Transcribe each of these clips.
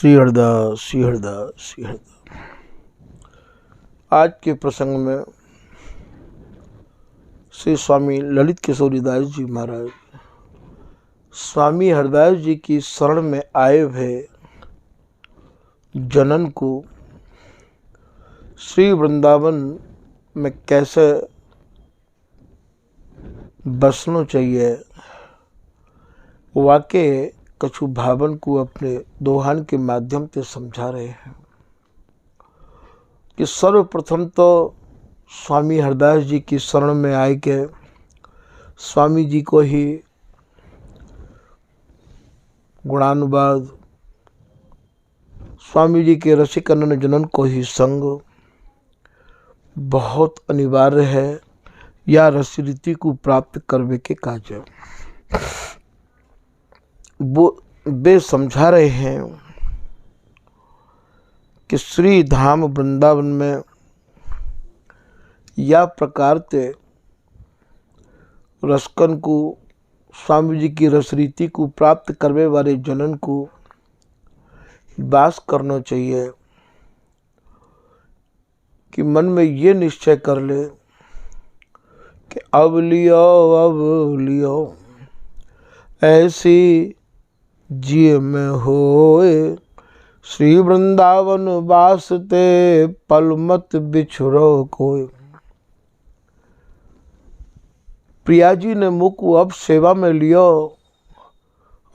श्री हरदास श्री हरदास श्री हरदास। आज के प्रसंग में श्री स्वामी ललित किशोरीदास जी महाराज स्वामी हरदास जी की शरण में आए हुए जनन को श्री वृंदावन में कैसे बसना चाहिए, वाकई कछु भावन को अपने दोहान के माध्यम से समझा रहे हैं कि सर्वप्रथम तो स्वामी हरदास जी की शरण में आए के स्वामी जी को ही गुणानुवाद, स्वामी जी के रसिक अनन्य जनन को ही संग बहुत अनिवार्य है या रसरीति को प्राप्त करने के कार्य। वो वे समझा रहे हैं कि श्री धाम वृंदावन में या प्रकार से रसकन को स्वामी जी की रसरीति को प्राप्त करने वाले जनन को वास करना चाहिए कि मन में ये निश्चय कर ले कि अब लियो ऐसी जिय में होए श्री वृंदावन वासते पल मत बिछुड़ो कोई। प्रिया जी ने मुख अब सेवा में लियो,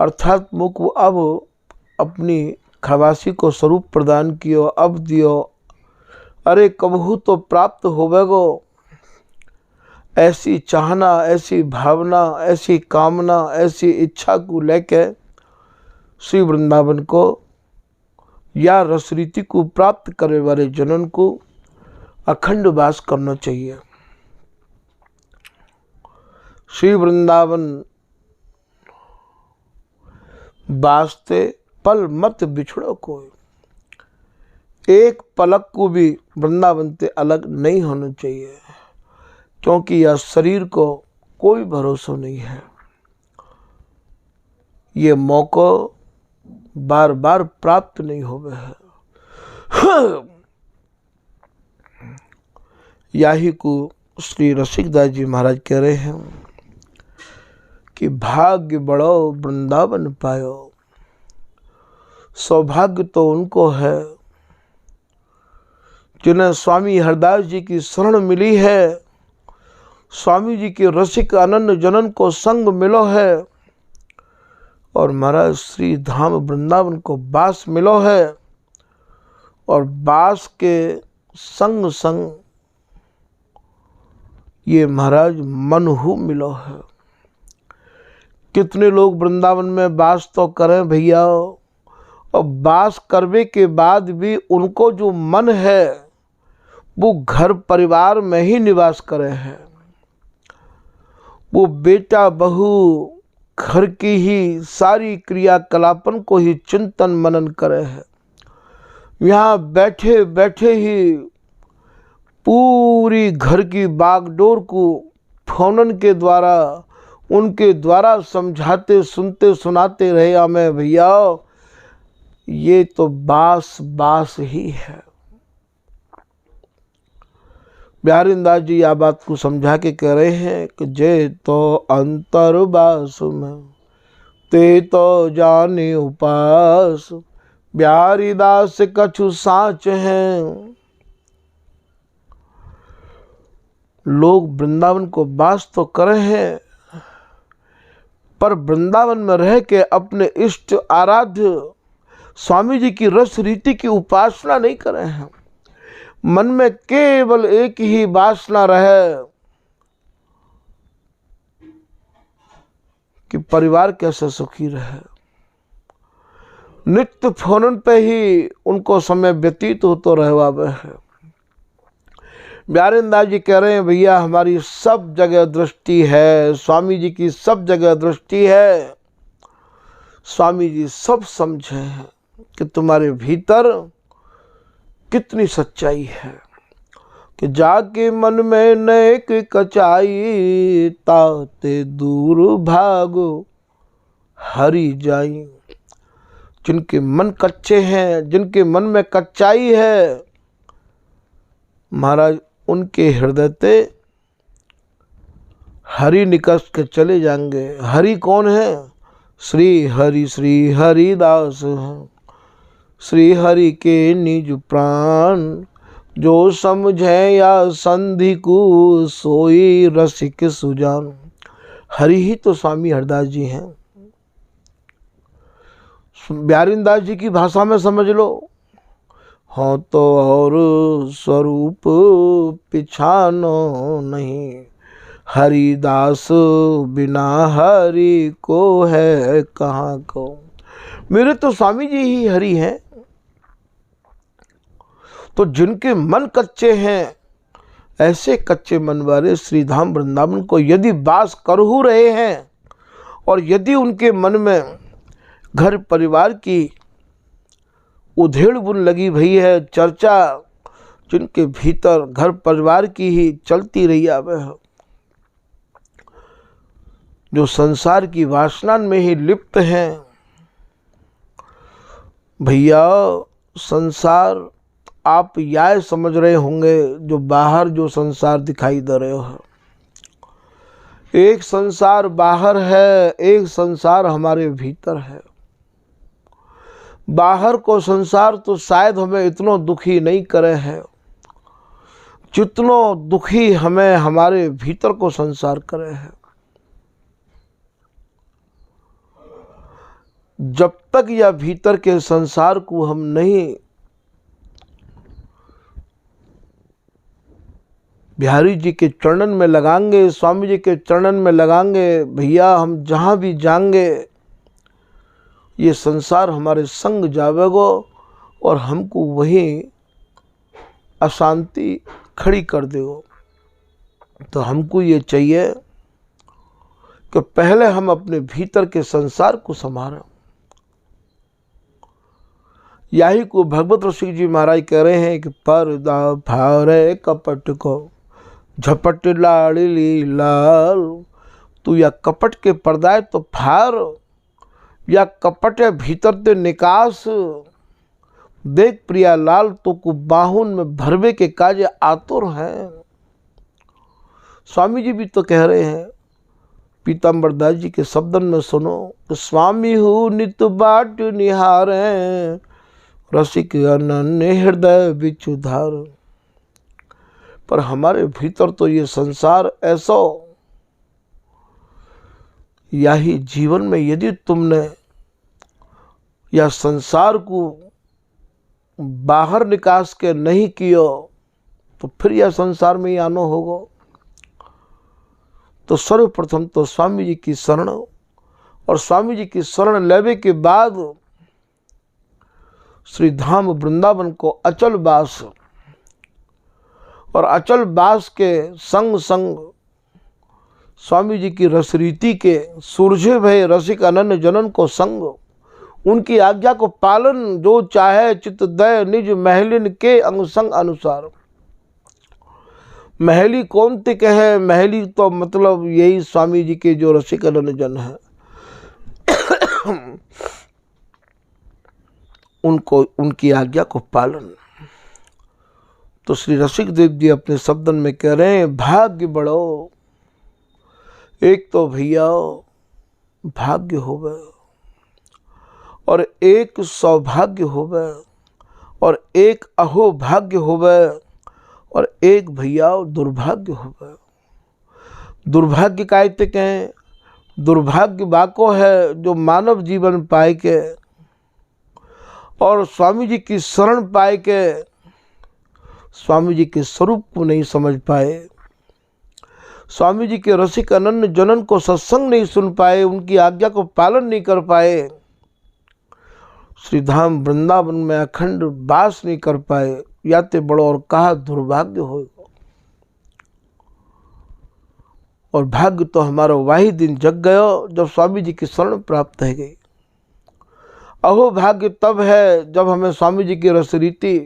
अर्थात मुख अब अपनी खवासी को स्वरूप प्रदान कियो, अब दियो, अरे कबहू तो प्राप्त होवेगो। ऐसी चाहना, ऐसी भावना, ऐसी कामना, ऐसी इच्छा को लेके श्री वृंदावन को या रसरीति को प्राप्त करने वाले जनन को अखंड वास करना चाहिए। श्री वृंदावन वास्ते पल मत बिछड़ो कोई, एक पलक को भी वृंदावन से अलग नहीं होना चाहिए, क्योंकि यह शरीर को कोई भरोसा नहीं है। ये मौका बार बार प्राप्त नहीं होवे है। यही को श्री रसिकदास जी महाराज कह रहे हैं कि भाग्य बड़ो वृंदावन पायो। सौभाग्य तो उनको है जिन्हें स्वामी हरदास जी की शरण मिली है, स्वामी जी के रसिक अनन्य जनन को संग मिलो है और महाराज श्री धाम वृंदावन को बास मिलो है और बास के संग संग ये महाराज मनहु मिलो है। कितने लोग वृंदावन में बास तो करें भैया, और बास करने के बाद भी उनको जो मन है वो घर परिवार में ही निवास करे हैं। वो बेटा बहू घर की ही सारी क्रियाकलापन को ही चिंतन मनन करे है। यहाँ बैठे बैठे ही पूरी घर की बागडोर को फोनन के द्वारा उनके द्वारा समझाते सुनते सुनाते रहे हमें भैया, ये तो बास बास ही है। बिहारीदास जी यह बात को समझा के कह रहे हैं कि जे तो अंतर्बास में ते तो जाने उपास, बिहारीदास कछु साच हैं। लोग वृंदावन को वास तो करे हैं, पर वृंदावन में रह के अपने इष्ट आराध्य स्वामी जी की रस रीति की उपासना नहीं करे हैं। मन में केवल एक ही वासना रहे कि परिवार कैसे सुखी रहे। नित्य फोनन पे ही उनको समय व्यतीत होता रहवावे है। बिहारीदास जी कह रहे हैं भैया हमारी सब जगह दृष्टि है, स्वामी जी की सब जगह दृष्टि है। स्वामी जी सब समझे हैं कि तुम्हारे भीतर कितनी सच्चाई है कि जाके मन में नेक कचाई, ताते दूर भागो हरि जाई। जिनके मन कच्चे हैं, जिनके मन में कच्चाई है, महाराज उनके हृदय से हरि निकस के चले जाएंगे। हरि कौन है? श्री हरिदास हैं। श्री हरि के निज प्राण, जो समझे या संधि को सोई रसिक सुजान। हरि ही तो स्वामी हरदास जी हैं। ब्यारिंदास जी की भाषा में समझ लो, हो तो और स्वरूप पिछानो नहीं, हरिदास बिना हरि को है कहाँ को। मेरे तो स्वामी जी ही हरि हैं। तो जिनके मन कच्चे हैं, ऐसे कच्चे मन वाले श्री धाम वृंदावन को यदि वास कर ही रहे हैं, और यदि उनके मन में घर परिवार की उधेड़ बुन लगी भई है, चर्चा जिनके भीतर घर परिवार की ही चलती रही आवे है, जो संसार की वासना में ही लिप्त हैं, भैया संसार आप यह समझ रहे होंगे जो बाहर जो संसार दिखाई दे रहे हो, एक संसार बाहर है, एक संसार हमारे भीतर है। बाहर को संसार तो शायद हमें इतना दुखी नहीं करे है जितना दुखी हमें हमारे भीतर को संसार करे है। जब तक यह भीतर के संसार को हम नहीं बिहारी जी के चरणन में लगाएंगे, स्वामी जी के चरणन में लगाएंगे, भैया हम जहाँ भी जाएंगे ये संसार हमारे संग जावेगो और हमको वही अशांति खड़ी कर देगो। तो हमको ये चाहिए कि पहले हम अपने भीतर के संसार को संभालें। यही को भगवत ऋषि जी महाराज कह रहे हैं कि पर्दा फारे कपट को झपट लाड़ी लाल। तू या कपट के पर्दाए तो फार, या कपट है भीतर ते निकास। देख प्रिया लाल तो को बाहुन में भरवे के काज आतुर हैं। स्वामी जी भी तो कह रहे हैं, पीताम्बर दास जी के शब्दन में सुनो, स्वामी हूँ नित बाट निहारे, रसिक अनन्य हृदय बिचुधार। पर हमारे भीतर तो ये संसार ऐसा, यही जीवन में यदि तुमने या संसार को बाहर निकास के नहीं किया तो फिर यह संसार में ही आना होगा। तो सर्वप्रथम तो स्वामी जी की शरण, और स्वामी जी की शरण लेवे के बाद श्री धाम वृंदावन को अचल वास, और अचल वास के संग संग स्वामी जी की रसरीति के सुरझे भय रसिक अनन्य जनन को संग, उनकी आज्ञा को पालन जो चाहे चित्त दय निज महलिन के अंग संग अनुसार। महली कौन ते कहे? महली तो मतलब यही स्वामी जी के जो रसिक अनन्य जन है उनको उनकी आज्ञा को पालन। तो श्री रसिक देव जी अपने शब्दन में कह रहे हैं, भाग्य बढ़ो। एक तो भैया भाग्य होवे, और एक सौभाग्य होवे, और एक अहोभाग्य होवे, और एक भैया दुर्भाग्य होवे। दुर्भाग्य कायते कहें? दुर्भाग्य बाको है जो मानव जीवन पाए के और स्वामी जी की शरण पाए के स्वामी जी के स्वरूप को नहीं समझ पाए, स्वामी जी के रसिक अनन्य जनन को सत्संग नहीं सुन पाए, उनकी आज्ञा को पालन नहीं कर पाए, श्री धाम वृंदावन में अखंड वास नहीं कर पाए, या ते बड़ो और कहा दुर्भाग्य होगा। और भाग्य तो हमारा वही दिन जग गयो जब स्वामी जी की शरण प्राप्त है गई। अहो भाग्य तब है जब हमें स्वामी जी की रसरीति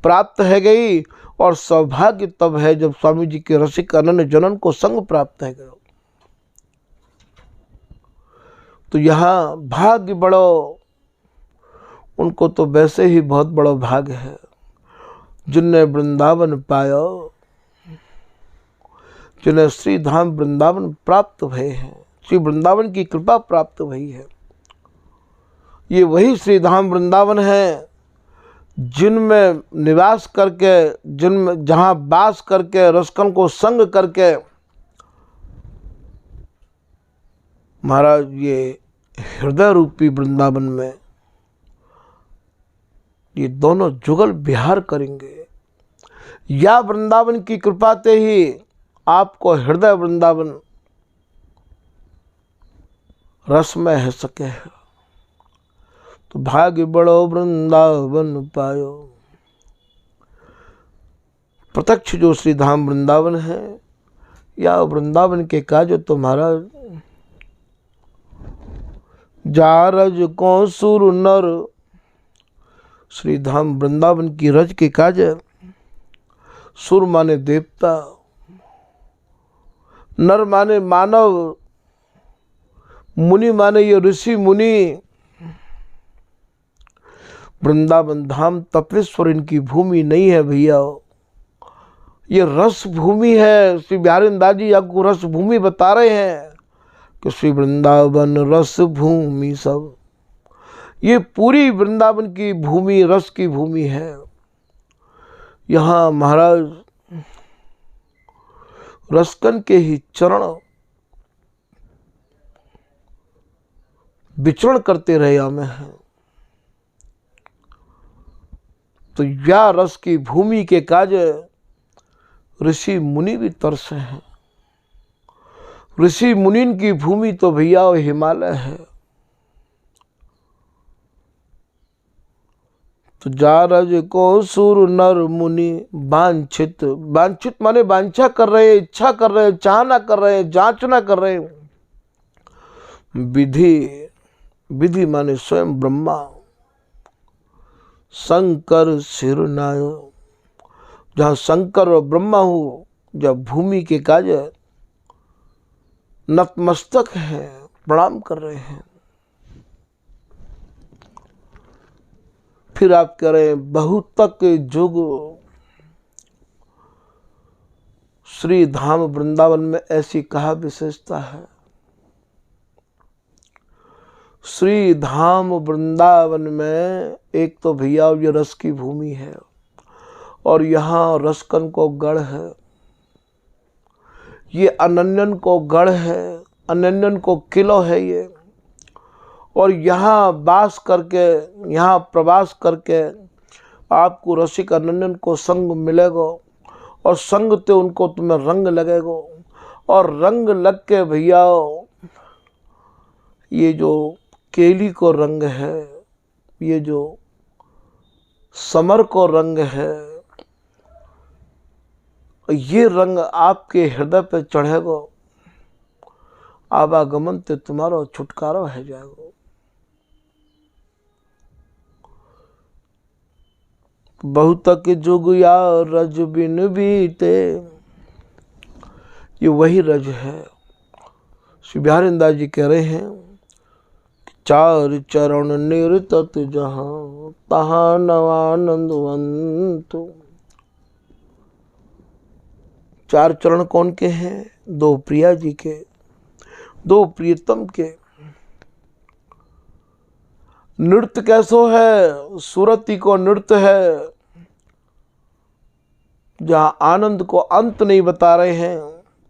प्राप्त है गई, और सौभाग्य तब है जब स्वामी जी के रसिक अनन्य जनन को संग प्राप्त है गया। तो यहाँ भाग्य बढ़ो उनको तो वैसे ही बहुत बड़ा भाग है जिनने वृंदावन पाया, जिन्हें श्री धाम वृंदावन प्राप्त भय है, श्री वृंदावन की कृपा प्राप्त भई है। ये वही श्री धाम वृंदावन है जिनमें निवास करके, जिनमें जहाँ वास करके, रसकन को संग करके महाराज ये हृदय रूपी वृंदावन में ये दोनों जुगल विहार करेंगे। या वृंदावन की कृपा से ही आपको हृदय वृंदावन रसमय है सके है। तो भाग्य बड़ो वृंदावन पायो। प्रत्यक्ष जो श्री धाम वृंदावन है या वृंदावन के काज तुम्हारा जा रज को सुर नर, श्री धाम वृंदावन की रज के काज सुर माने देवता, नर माने मानव, मुनि माने ये ऋषि मुनि। वृंदावन धाम तपेश्वर इनकी भूमि नहीं है भैया, ये रस भूमि है। श्री बिहारी दास जी आपको रस भूमि बता रहे हैं कि श्री वृंदावन रस भूमि सब, ये पूरी वृंदावन की भूमि रस की भूमि है। यहाँ महाराज रसकन के ही चरण विचरण करते रहे हमें हैं। तो या रस की भूमि के काज ऋषि मुनि भी तरसे हैं। ऋषि मुनिन की भूमि तो भैया हिमालय है। तो जा रज को सुर नर मुनि वांछित, वांछित माने वांछा कर रहे, इच्छा कर रहे, चाहना कर रहे, जांचना कर रहे। विधि, विधि माने स्वयं ब्रह्मा, शंकर सिरनायो, जहाँ शंकर और ब्रह्मा हो, जब भूमि के काज नतमस्तक है, प्रणाम कर रहे हैं। फिर आप कह रहे हैं बहुतक जुग, श्री धाम वृंदावन में ऐसी कहा विशेषता है। श्री धाम वृंदावन में एक तो भैया ये रस की भूमि है और यहाँ रसकन को गढ़ है, ये अनन्यन को गढ़ है, अनन्यन को किलो है ये। और यहाँ वास करके, यहाँ प्रवास करके आपको रसिक अनन्यन को संग मिलेगा और संग ते उनको तुम्हें रंग लगेगा। और रंग लग के भैया ये जो केली को रंग है, ये जो समर को रंग है, ये रंग आपके हृदय पे चढ़ेगा, आवागमन ते तुम्हारा छुटकारा है जाएगा। बहुतक जुग या रज बिन बीते, ये वही रज है। श्री बिहारी दास जी कह रहे हैं चार चरण निरतत जहाँ तहाँ नवानंदवंत। चार चरण कौन के हैं? दो प्रिया जी के, दो प्रियतम के। नृत्य कैसो है? सुरति को नृत्य है, जहाँ आनंद को अंत नहीं बता रहे हैं।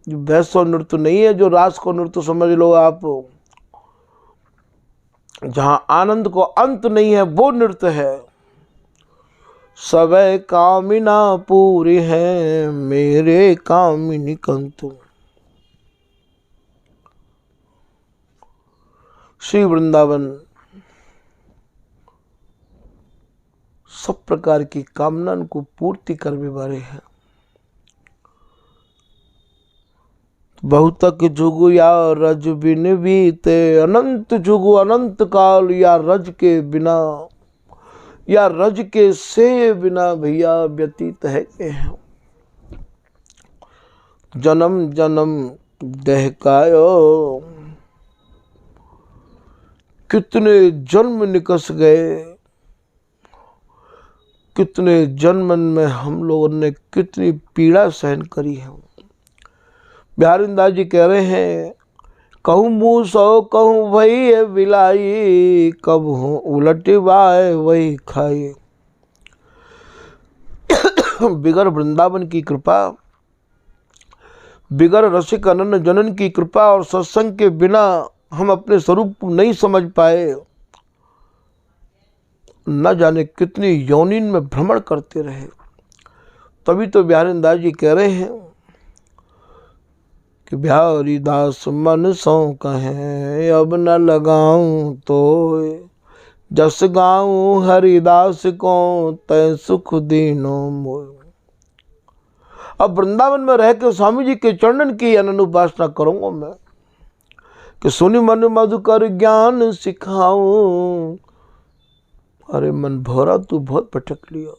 जो वैसो नृत्य नहीं है जो रास को नृत्य समझ लो आप, जहाँ आनंद को अंत नहीं है वो नृत्य है। सबे कामिना पूरी है मेरे कामिनी कंतु। श्री वृंदावन सब प्रकार की कामना को पूर्ति करने वाले हैं। बहुतक जुग या रज बिन बीते, अनंत जुग अनंत काल या रज के बिना, या रज के से बिना भैया व्यतीत है के हैं। जन्म जन्म दहकायो, कितने जन्म निकस गए, कितने जन्मन में हम लोगों ने कितनी पीड़ा सहन करी है। बिहारीदास जी कह रहे हैं, कहूँ मुँह सौ कहूँ वही बिलाई, कब हूँ उलटवाए वही खाई। बिगर वृंदावन की कृपा, बिगर रसिक अनन्य जनन की कृपा और सत्संग के बिना हम अपने स्वरूप को नहीं समझ पाए। न जाने कितनी योनिन में भ्रमण करते रहे। तभी तो बिहारीदास जी कह रहे हैं कि बिहारी दास मन सौ कहें, अब न लगाऊं तो जस गाऊं हरिदास को तय सुख दीनो मोय। अब वृंदावन में रह के स्वामी जी के चरणन की अनन्य उपासना करूंगा मैं, कि सुनि मन मधुकर ज्ञान सिखाऊं। अरे मन भोरा, तू बहुत भटक लिया,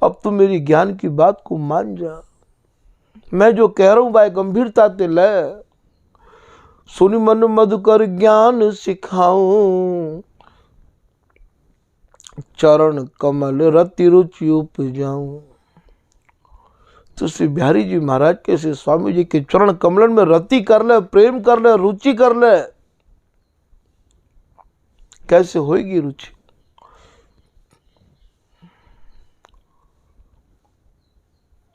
अब तू मेरी ज्ञान की बात को मान जा। मैं जो कह रहा हूं भाई गंभीरता ते ले। सुनि मन मधुकर ज्ञान सिखाऊं, चरण कमल रति रुचि उपजाऊं। तो श्री बिहारी जी महाराज के श्री स्वामी जी के चरण कमलन में रति कर ले, प्रेम कर ले, रुचि कर ले। कैसे होगी रुचि?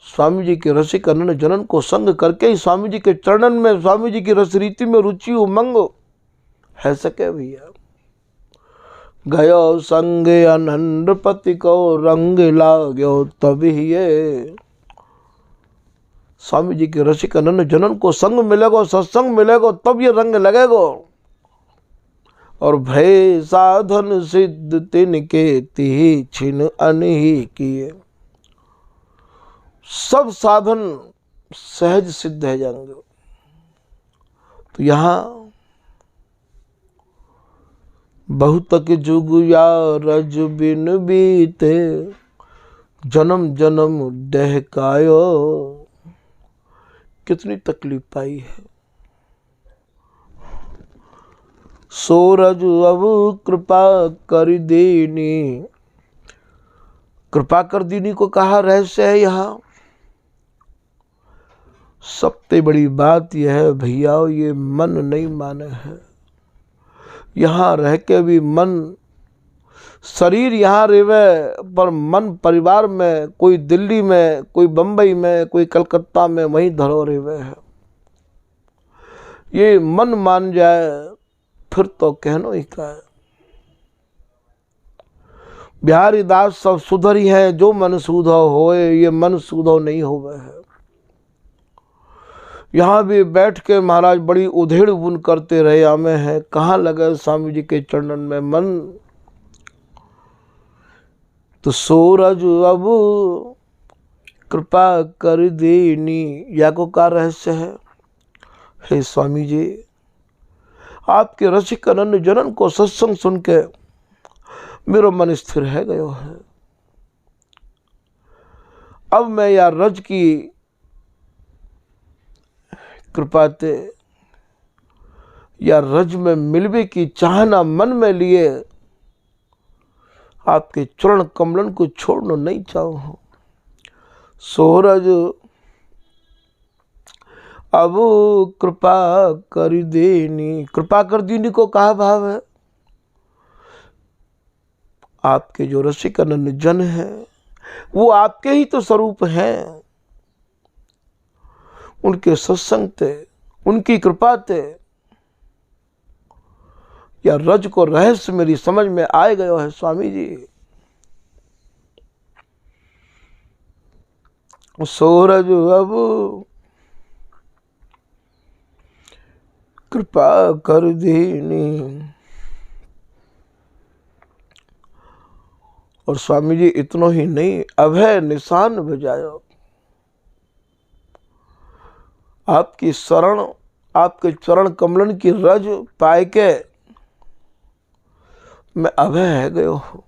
स्वामी जी के रसिक अनन्य जनन को संग करके ही स्वामी जी के चरणन में, स्वामी जी की रस रीति में रुचि उमंग है सके भैया। गयो संग अनंद पति को रंग लाग्यो तभी ये। स्वामी जी के रसिक अनन्य जनन को संग मिलेगा, सत्संग मिलेगा, तब ये रंग लगेगा। और भय साधन सिद्ध तिनके तिहि छिन अनहि किए। सब साधन सहज सिद्ध है जाएंगे। तो यहाँ बहुतक जुग या रज बिन बीते, जन्म जन्म डहकायो। कितनी तकलीफ पाई है। सोरज अब कृपा कर दीनी, कृपा कर दीनी को कहा रहस्य है यहाँ। सबसे बड़ी बात यह है भैया, ये मन नहीं माने है। यहाँ रह के भी मन, शरीर यहाँ रेवे पर मन परिवार में, कोई दिल्ली में, कोई बंबई में, कोई कलकत्ता में, वहीं धरो रेवे है। ये मन मान जाए फिर तो कहनो ही का है। बिहारी दास सब सुधर ही है, जो मन सुधो होए, ये मन सुधो नहीं होवे है। यहाँ भी बैठ के महाराज बड़ी उधेड़ बुन करते रहे आमे हैं, कहाँ लगे स्वामी जी के चरणन में मन। तो सूरज अब कृपा कर दीनी, या को का रहस्य है। हे स्वामी जी, आपके रसिक अनन्य जनन को सत्संग सुन के मेरा मन स्थिर है गयो है। अब मैं या रज की कृपा ते, या रज में मिलवे की चाहना मन में लिए आपके चरण कमलन को छोड़ना नहीं चाहूँ। सूरज अब कृपा कर देनी, कृपा कर देनी को कहा भाव है। आपके जो रसिक अनन्य जन है वो आपके ही तो स्वरूप हैं। उनके सत्संग थे, उनकी कृपा थे, या रज को रहस्य मेरी समझ में आए गयो है स्वामी जी। सूरज अब कृपा कर दीनी। और स्वामी जी इतनो ही नहीं, अभय निशान बजायो। आपकी शरण, आपके चरण कमलन की रज पाए के मैं अभय है गयो हूं।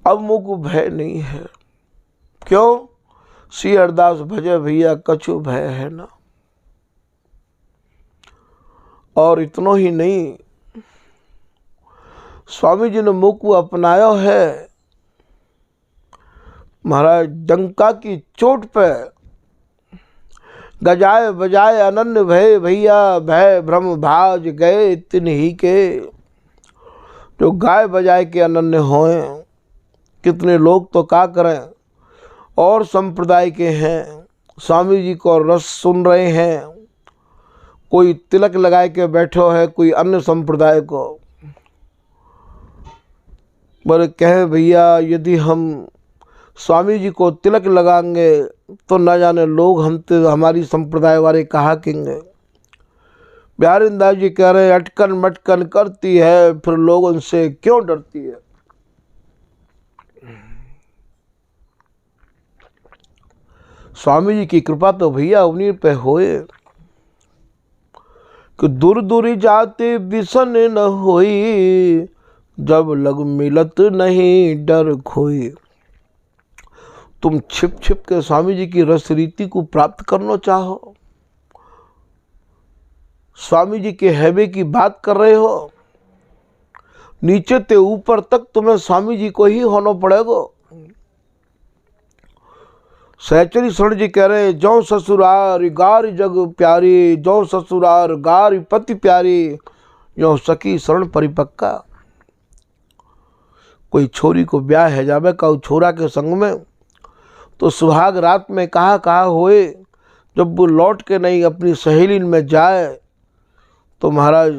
अब मुझको भय नहीं है। क्यों? श्री अरदास भजे भैया कछु भय है ना। और इतनो ही नहीं, स्वामी जी ने मुख को अपनाया है। महाराज डंका की चोट पे गजाए बजाए अनन्य भय भैया भय भ्रम भाज गए तिन्ही के। जो गाय बजाए के अनन्य होए, कितने लोग तो क्या करें और संप्रदाय के हैं, स्वामी जी को रस सुन रहे हैं, कोई तिलक लगाए के बैठो है, कोई अन्य संप्रदाय को। बोले कहे भैया यदि हम स्वामी जी को तिलक लगाएंगे तो न जाने लोग हमारी संप्रदाय वाले कहा कहेंगे। बिहारिंदास जी कह रहे अटकन मटकन करती है, फिर लोग उनसे क्यों डरती है। स्वामी जी की कृपा तो भैया उन्हीं पे होए कि दूर दूरी जाते बिसन न होई, जब लग मिलत नहीं डर खोई। तुम छिप छिप के स्वामी जी की रस रीति को प्राप्त करना चाहो, स्वामी जी के हैवे की बात कर रहे हो, नीचे ते ऊपर तक तुम्हें स्वामी जी को ही होना पड़ेगा। सहचरी शरण जी कह रहे जो ससुरार गार जग प्यारी, जो ससुरार गार पति प्यारी, यो सखी शरण परिपक्का। कोई छोरी को ब्याह है जावे का छोरा के संग में, तो सुहाग रात में कहा होए, जब वो लौट के नहीं अपनी सहेली में जाए तो महाराज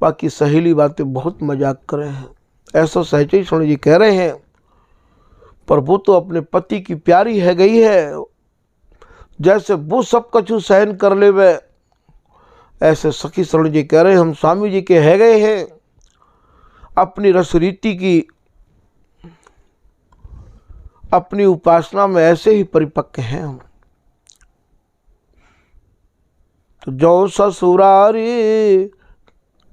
बाकी सहेली बातें बहुत मजाक करे हैं। ऐसा सहचरी शरण जी कह रहे हैं। पर वो तो अपने पति की प्यारी है गई है, जैसे वो सब कछु सहन कर ले वे, ऐसे सखी शरण जी कह रहे हैं हम स्वामी जी के है गए हैं, अपनी रस रीति की अपनी उपासना में ऐसे ही परिपक्व हैं हम। तो जो ससुरारी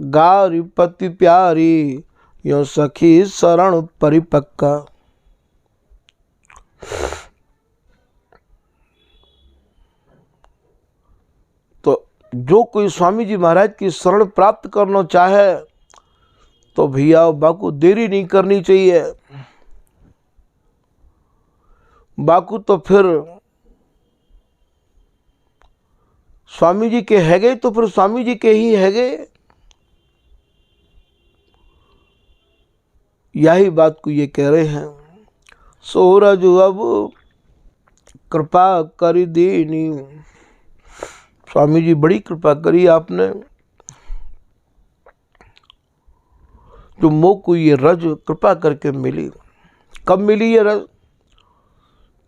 गारी पति प्यारी, यो सखी शरण परिपक्का। तो जो कोई स्वामी जी महाराज की शरण प्राप्त करना चाहे तो भैया बाकू देरी नहीं करनी चाहिए। बाकू तो फिर स्वामी जी के है गए तो फिर स्वामी जी के ही है गए। यही बात को ये कह रहे हैं। सूरज अब कृपा करी दीनी, स्वामी जी बड़ी कृपा करी आपने, जो मोह को ये रज कृपा करके मिली। कब मिली ये रज?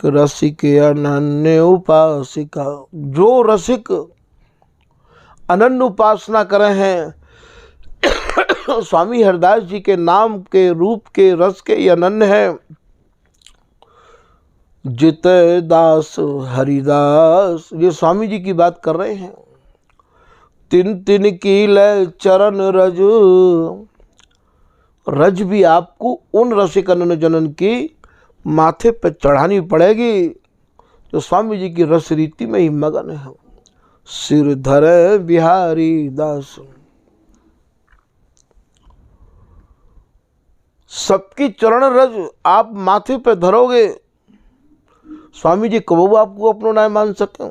रसिक अनन्य उपासिका, जो रसिक अनन्य उपासना करे हैं स्वामी हरिदास जी के नाम के रूप के रस के ये अनन्य है। जित दास हरिदास, ये स्वामी जी की बात कर रहे हैं। तिन तिन की लय चरण रज, रज भी आपको उन रसिक अनन्य जनन की माथे पे चढ़ानी पड़ेगी जो स्वामी जी की रस रीति में ही मगन है। सिर धरे बिहारी दास, सबकी चरण रज आप माथे पे धरोगे, स्वामी जी कब आपको अपना नाम मान सके।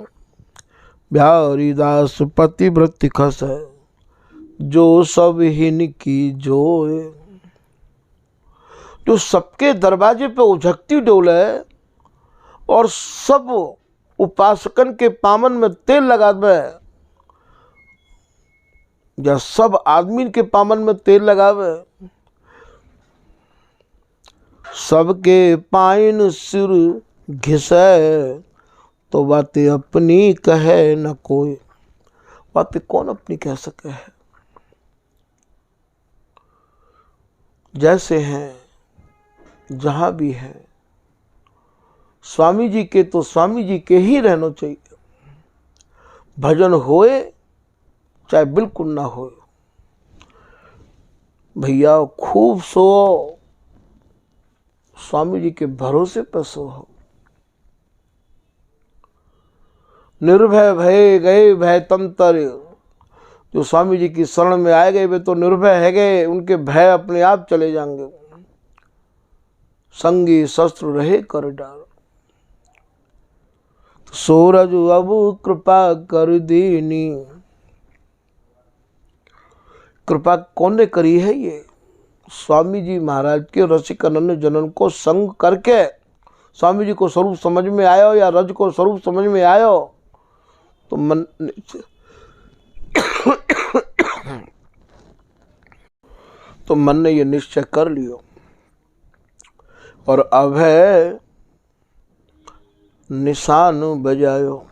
बिहारी दास पतिव्रत खस है, जो सब हिन की जोए, जो सबके दरवाजे पे उझकती डोले और सब उपासकन के पामन में तेल लगा दे, या सब आदमी के पामन में तेल लगावे। सबके पाइन सिर घिसे, तो बातें अपनी कहे न कोई, बातें कौन अपनी कह सके है। जैसे हैं जहाँ भी है स्वामी जी के, तो स्वामी जी के ही रहना चाहिए। भजन होए चाहे बिल्कुल ना हो, भैया खूब सो, स्वामी जी के भरोसे पर सो हो। निर्भय भय गए भय तम तर, जो स्वामी जी की शरण में आए गए वे तो निर्भय है गए, उनके भय अपने आप चले जाएंगे। संगी शस्त्र रहे कर डार, सूरज अब कृपा कर दीनी। कृपा कौन ने करी है? ये स्वामी जी महाराज के रसिक अनन्य जनन को संग करके स्वामी जी को स्वरूप समझ में आयो या रज को स्वरूप समझ में आयो तो मन ने ये निश्चय कर लियो और अभय निशान बजायो।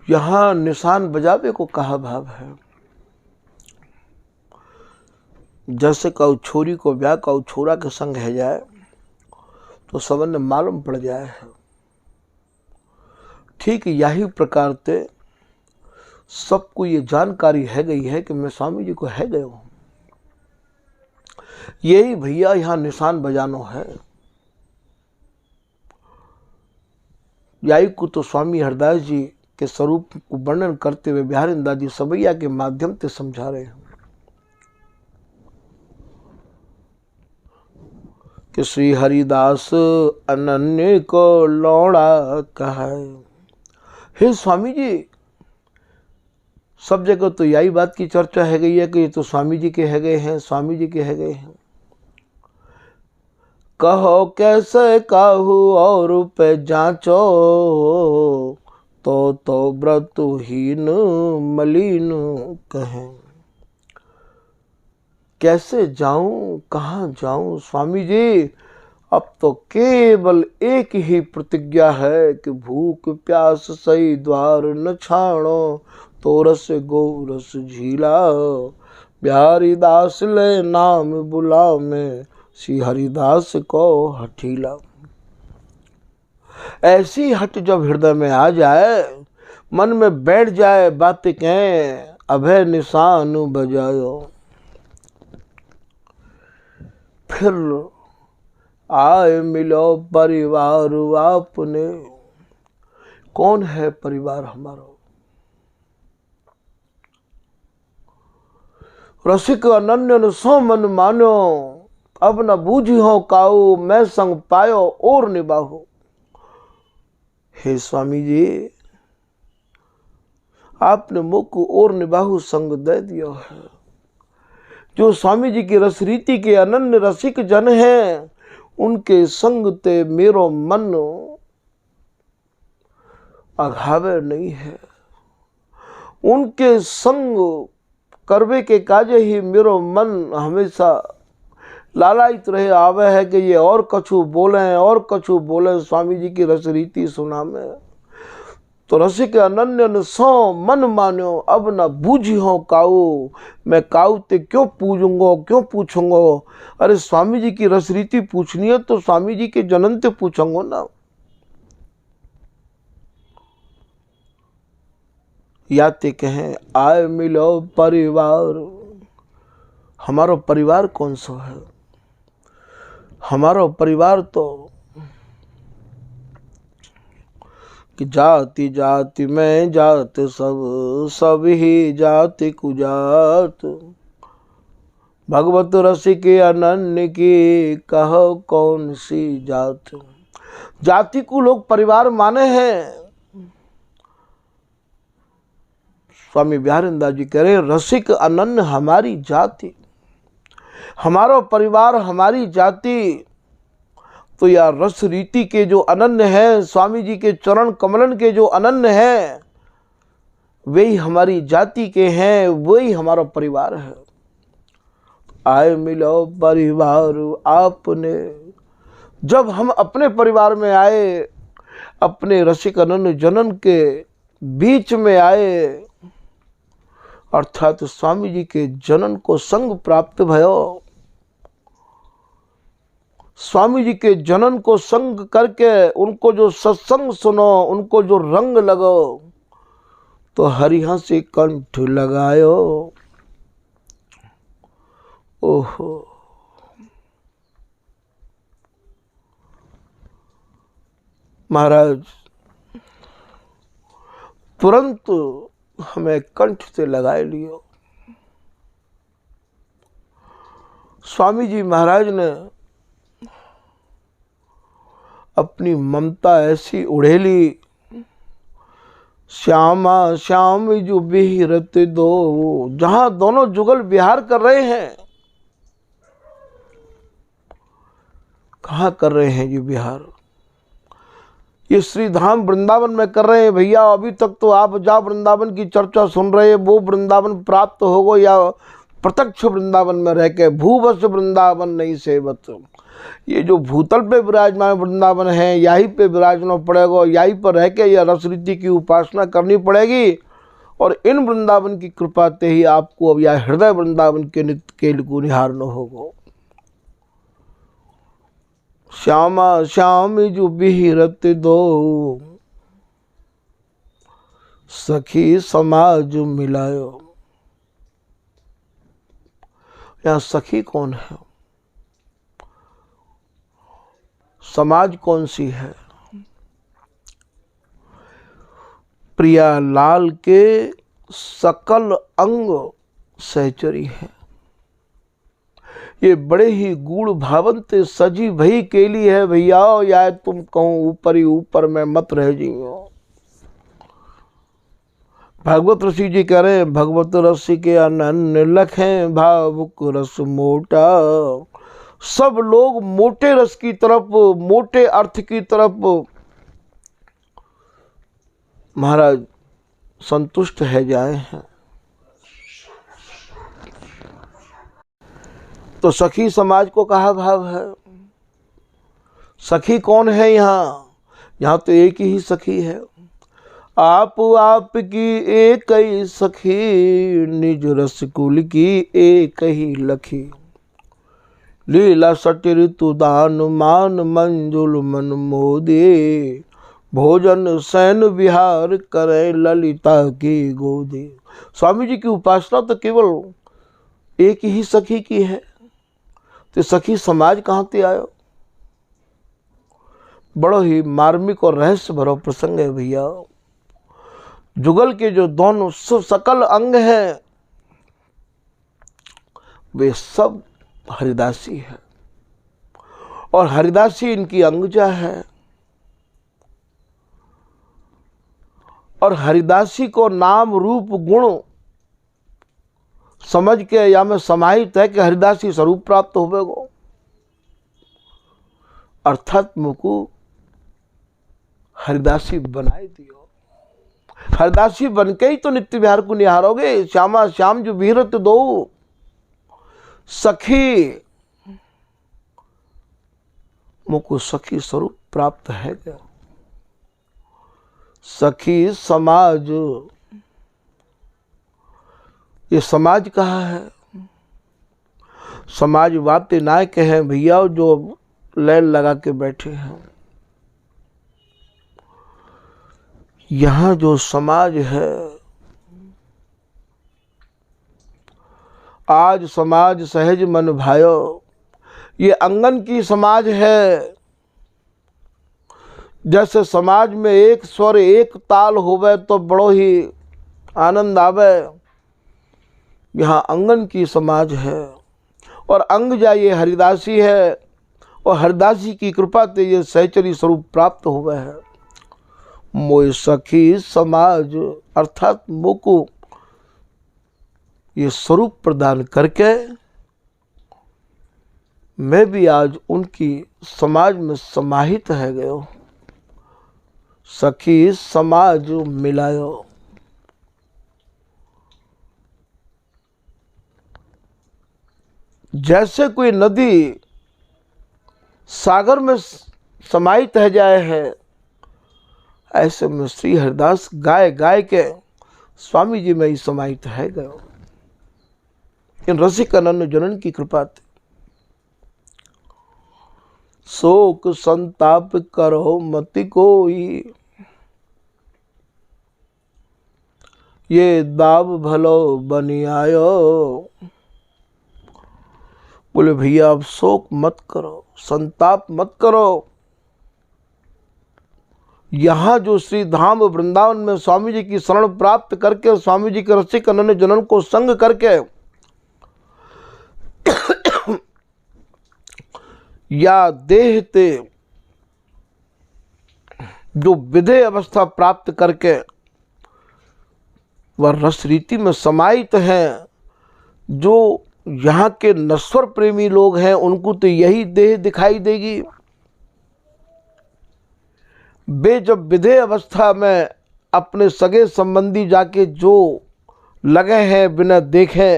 यहां निशान बजावे को कहा भाव है। जैसे कऊ छोरी को ब्याह कऊ छोरा के संग है जाए तो सबन मालूम पड़ जाए है। ठीक यही प्रकार से सबको ये जानकारी है गई है कि मैं स्वामी जी को है गए हूं। यही भैया यहां निशान बजानो है। यही को तो स्वामी हरदास जी के स्वरूप को वर्णन करते हुए बिहारी दादी सबैया के माध्यम से समझा रहे हैं कि श्री हरिदास अनन्य को लौड़ा कहाए। हे स्वामी जी, सब जगह तो यही बात की चर्चा है गई है कि ये तो स्वामी जी के है गए हैं, स्वामी जी के है गए हैं। कहो कैसे काहू और पे जांचो, तो व्रतहीन मलिन कहें। कैसे जाऊं, कहाँ जाऊं स्वामी जी? अब तो केवल एक ही प्रतिज्ञा है कि भूख प्यास सही द्वार न छाणो, तो रस गोरस झीला। बिहारी दास ले नाम बुला में, श्री हरिदास को हठीला। ऐसी हट जब हृदय में आ जाए, मन में बैठ जाए, बातें कहें अभय निशान बजायो। फिर आए मिलो परिवार आपने। कौन है परिवार हमारा? रसिक अनन्य सो मन मानो, अब न बूझी हो काऊ, मैं संग पायो और निभाहो। हे स्वामी जी, आपने मुख और निभाहु संग दे दिया है। जो स्वामी जी की रस रीति के अनन्य रसिक जन हैं, उनके संग ते मेरो मन अघावे नहीं है। उनके संग करवे के काजे ही मेरो मन हमेशा लालायित रहे आवे है कि ये और कछु बोले स्वामी जी की रस रीति सुना में। तो रसिक अनन्य सो मन मान्यो, अब न बूझी हो काऊ, मैं काऊ ते क्यों पूछूंगो। अरे स्वामी जी की रस रीति पूछनी है तो स्वामी जी के जन्म ते पूछूंगो ना। या ते कहें आए मिलो परिवार। हमारा परिवार कौन सा है? हमारा परिवार तो कि जाति जाति में जात सब ही जाति कुजात। भगवत रसिक अनन्य की कहो कौन सी जात। जाति को लोग परिवार माने हैं। स्वामी बिहारीदास जी कह रहे रसिक अनन्य हमारी जाति, हमारा परिवार हमारी जाति। तो यार रस रीति के जो अनन्य है, स्वामी जी के चरण कमलन के जो अनन्य है, वही हमारी जाति के हैं, वही हमारा परिवार है। आए मिलो परिवार आपने। जब हम अपने परिवार में आए, अपने रसिक अनन्य जनन के बीच में आए, अर्थात स्वामी जी के जनन को संग प्राप्त भयो। स्वामी जी के जनन को संग करके उनको जो सत्संग सुनो, उनको जो रंग लगो, तो हरिहंसी कंठ लगायो। ओहो, महाराज तुरंत हमें कंठ से लगाए लियो। स्वामी जी महाराज ने अपनी ममता ऐसी उड़ेली, श्यामा श्याम जो बिहरत दो, जहां दोनों जुगल विहार कर रहे हैं। कहाँ कर रहे हैं ये विहार? ये श्री धाम वृंदावन में कर रहे हैं भैया। अभी तक तो आप जहाँ वृंदावन की चर्चा सुन रहे हैं वो वृंदावन प्राप्त होगो या प्रत्यक्ष वृंदावन में रह के भूवश वृंदावन नहीं सेवत। ये जो भूतल पे विराजमान वृंदावन है यहीं पे विराजना पड़ेगा, यहीं पर रह के यह रस रीति की उपासना करनी पड़ेगी। और इन वृंदावन की कृपा से ही आपको अब यह हृदय वृंदावन के नित्य केल को निहारना होगा। श्यामा श्याम जो बिहरत दो, सखी समाज मिलायो। यहाँ सखी कौन है? समाज कौन सी है? प्रिया लाल के सकल अंग सहचरी है। ये बड़े ही गूढ़ भावंत सजी भई केली है भैया। या तुम कहूँ ऊपर ही ऊपर में मत रह जियो। भागवत ऋषि जी कह रहे हैं, भगवत रस के अनन्य लखें भावुक रस मोटा। सब लोग मोटे रस की तरफ, मोटे अर्थ की तरफ महाराज संतुष्ट है जाए हैं। तो सखी समाज को कहा भाव है। सखी कौन है यहाँ? यहाँ तो एक ही सखी है। आप की एक ही सखी, निज रस कुल की एक ही लखी। लीला सटी ऋतु दान मान मंजुल मन मोदे। भोजन सैन विहार करे ललिता की गोदे। स्वामी जी की उपासना तो केवल एक ही सखी की है। तो सखी समाज कहाँ से आयो? बड़ो ही मार्मिक और रहस्य भरो प्रसंग है भैया। जुगल के जो दोनों सकल अंग हैं वे सब हरिदासी है और हरिदासी इनकी अंगजा है। और हरिदासी को नाम रूप गुण समझ के या में समाहित है कि हरिदासी स्वरूप प्राप्त होवेगो। अर्थात मुको हरिदासी बनाए दियो। हरिदासी बनके ही तो नित्य विहार को निहारोगे। श्यामा श्याम जो बिहरत दो, सखी मुको सखी स्वरूप प्राप्त है क्या? सखी समाज, ये समाज कहाँ है? समाज बातें ना कहें भैया जो लैल लगा के बैठे हैं। यहाँ जो समाज है, आज समाज सहज मन भायो, ये अंगन की समाज है। जैसे समाज में एक स्वर एक ताल होवे तो बड़ो ही आनंद आवे। यहाँ अंगन की समाज है और अंग जा ये हरिदासी है और हरिदासी की कृपा से ये सहचरी स्वरूप प्राप्त हुआ है। मोय सखी समाज अर्थात मोको ये स्वरूप प्रदान करके मैं भी आज उनकी समाज में समाहित है गयो। सखी समाज मिलायो। जैसे कोई नदी सागर में समाहित है जाए है, ऐसे में श्री हरिदास गाय गाय के स्वामी जी में ही समाहित है गयो। इन रसिक अनन्य जनन की कृपा थी। शोक संताप करो मति कोई, ये दाव भलो बनी आयो। बोले भैया आप शोक मत करो, संताप मत करो, यहाँ जो श्री धाम वृंदावन में स्वामी जी की शरण प्राप्त करके, स्वामी जी के रसिक अनन्य जनन को संग करके या देह ते जो विधेय अवस्था प्राप्त करके वह रस रीति में समाहित हैं, जो यहाँ के नश्वर प्रेमी लोग हैं उनको तो यही देह दिखाई देगी। वे जब विधेय अवस्था में अपने सगे संबंधी जाके जो लगे हैं बिना देखे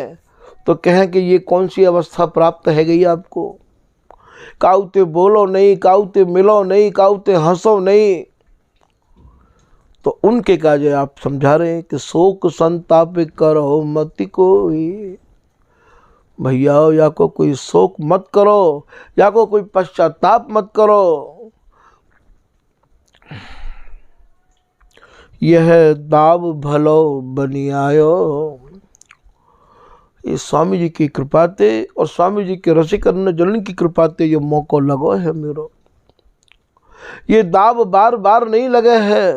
तो कहें कि ये कौन सी अवस्था प्राप्त है गई आपको। काउते बोलो नहीं, काउते मिलो नहीं, काउते हंसो नहीं, तो उनके काजे आप समझा रहे हैं कि शोक संताप करो मति कोई। भैया या को कोई शोक मत करो, या को कोई पश्चाताप मत करो। यह दाव भलो बनी आयो। ये स्वामी जी की कृपा ते और स्वामी जी के रसिक अनन्य जनन की कृपा ते ये मौका लगो है मेरो। ये दाव बार बार नहीं लगे हैं।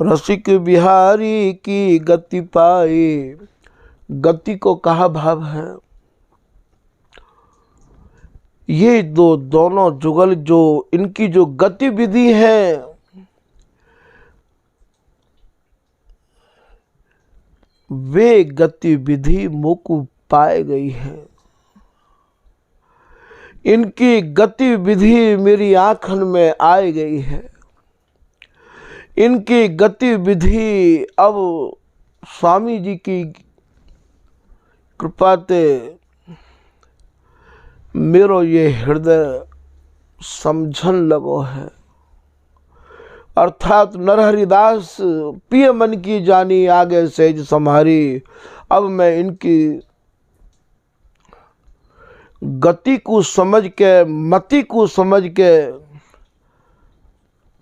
रसिक बिहारी की गति पाई, गति को कहा भाव है। ये दोनों जुगल जो इनकी जो गतिविधि है वे गतिविधि मुको पाए गई है। इनकी गतिविधि मेरी आंखन में आए गई है। इनकी गतिविधि अब स्वामी जी की कृपा ते मेरो ये हृदय समझन लगो है। अर्थात नरहरिदास पिय मन की जानी आगे सेज सम्हारी। अब मैं इनकी गति को समझ के, मति को समझ के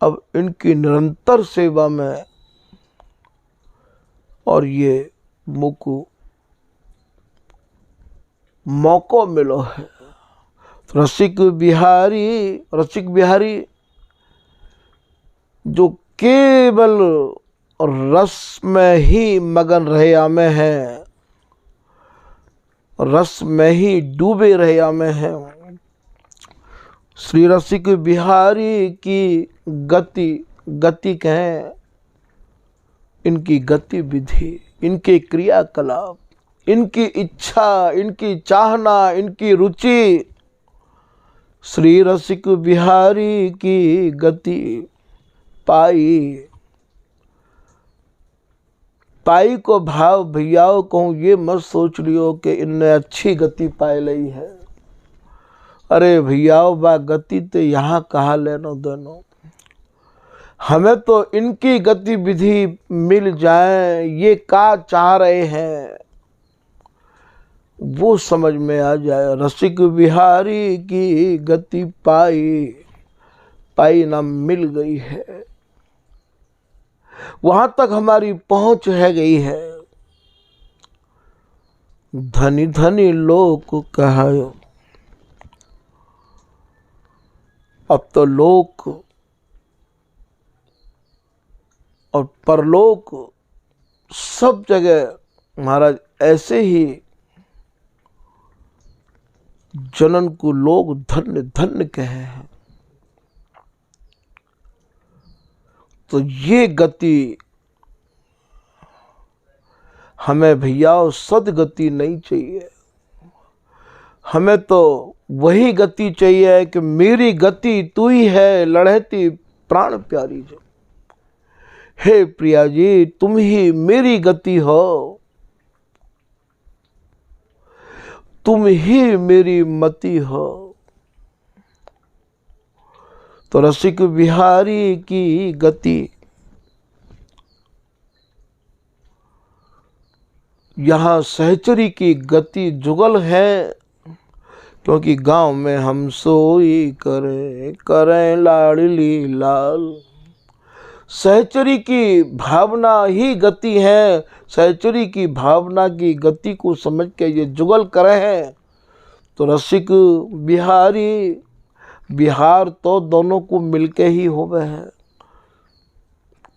अब इनकी निरंतर सेवा में और ये मुझको मौका मिलो है। रसिक बिहारी जो केवल रस में ही मगन रहे आमे हैं, रस में ही डूबे रहे आमे हैं। श्री रसिक बिहारी की गति कहें, इनकी गतिविधि, इनके क्रियाकलाप, इनकी इच्छा, इनकी चाहना, इनकी रुचि, श्री रसिक बिहारी की गति पाई को भाव भैयाओं कहूँ ये मत सोच लियो कि इनने अच्छी गति पाई ली है। अरे भैयाओं बा गति तो यहाँ कहाँ लेनो देनो। हमें तो इनकी गतिविधि मिल जाए, ये का चाह रहे हैं वो समझ में आ जाए। रसिक बिहारी की गति पाई ना मिल गई है, वहां तक हमारी पहुंच है गई है। धनी धनी लोक कहायो, अब तो लोक और परलोक सब जगह महाराज ऐसे ही जनन को लोग धन्य धन्य कहे हैं। तो ये गति हमें भैया सदगति नहीं चाहिए। हमें तो वही गति चाहिए कि मेरी गति तू ही है, लड़ती प्राण प्यारी जो। हे प्रिया जी तुम ही मेरी गति हो, तुम ही मेरी मति हो। तो रसिक बिहारी की गति यहाँ सहचरी की गति जुगल है, क्योंकि गांव में हम सोई करें लाडली लाल। सहचरी की भावना ही गति है। सहचरी की भावना की गति को समझ के ये जुगल करे हैं। तो रसिक बिहारी बिहार तो दोनों को मिलके ही होवे है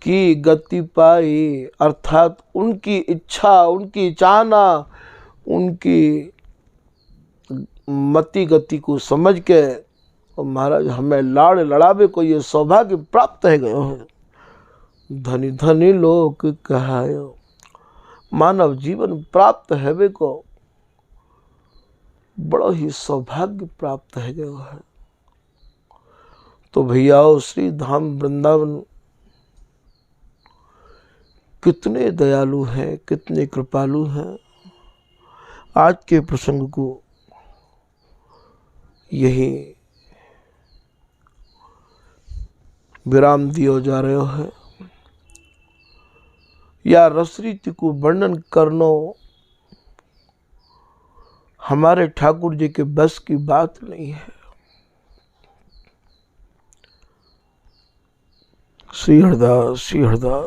कि गति पाई, अर्थात उनकी इच्छा, उनकी चाहना, उनकी मति गति को समझ के और महाराज हमें लाड़ लड़ावे को ये सौभाग्य प्राप्त है गयो है। धनी धनी लोक कहायो, मानव जीवन प्राप्त हैवे को बड़ा ही सौभाग्य प्राप्त है गयो है। तो भैयाओ, श्री धाम वृंदावन कितने दयालु हैं, कितने कृपालु हैं। आज के प्रसंग को यही विराम दियो जा रहे है। या रस रीति को वर्णन करनो हमारे ठाकुर जी के बस की बात नहीं है। श्री हरदास, श्री हरदास।